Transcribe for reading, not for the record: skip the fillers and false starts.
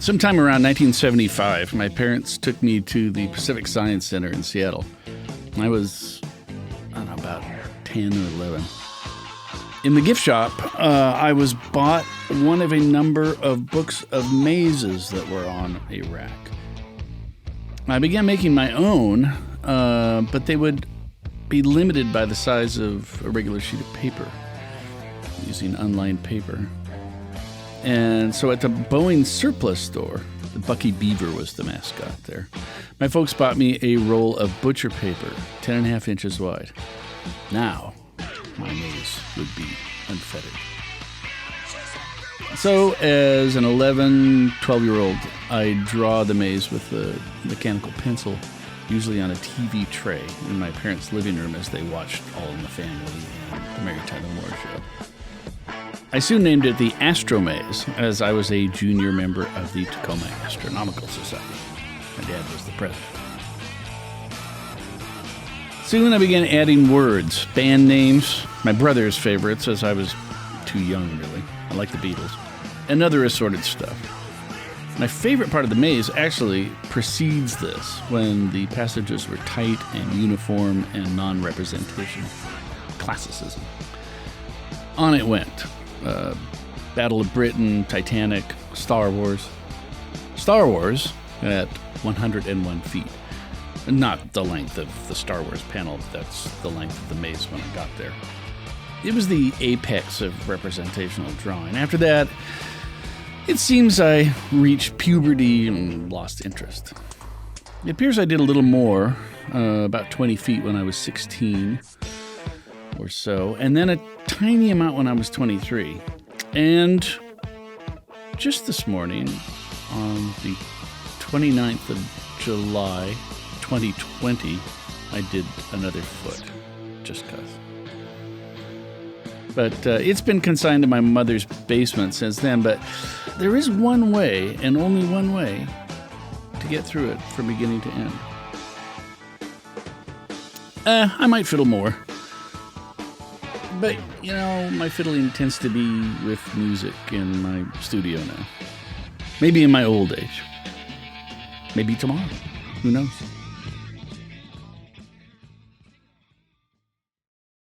Sometime around 1975, my parents took me to the Pacific Science Center in Seattle. I was, about 10 or 11. In the gift shop, I was bought one of a number of books of mazes that were on a rack. I began making my own, but they would be limited by the size of a regular sheet of paper, using unlined paper. And so at the Boeing surplus store, the Bucky Beaver was the mascot there, my folks bought me a roll of butcher paper, 10.5 inches wide. Now, my maze would be unfettered. So as an 11, 12-year-old, I draw the maze with a mechanical pencil, usually on a TV tray in my parents' living room as they watched All in the Family and the Mary Tyler Moore Show. I soon named it the Astro Maze, as I was a junior member of the Tacoma Astronomical Society. My dad was the president. Soon I began adding words, band names, my brother's favorites, as I was too young, really. I like the Beatles, and other assorted stuff. My favorite part of the maze actually precedes this, when the passages were tight and uniform and non-representation. Classicism. On it went. Battle of Britain, Titanic, Star Wars. Star Wars at 101 feet. Not the length of the Star Wars panel, that's the length of the maze when I got there. It was the apex of representational drawing. After that, it seems I reached puberty and lost interest. It appears I did a little more, about 20 feet when I was 16 or so, and then a tiny amount when I was 23. And just this morning, on the 29th of July, 2020, I did another foot, just 'cause. But it's been consigned to my mother's basement since then, but there is one way, and only one way, to get through it from beginning to end. I might fiddle more. But, my fiddling tends to be with music in my studio now. Maybe in my old age. Maybe tomorrow. Who knows?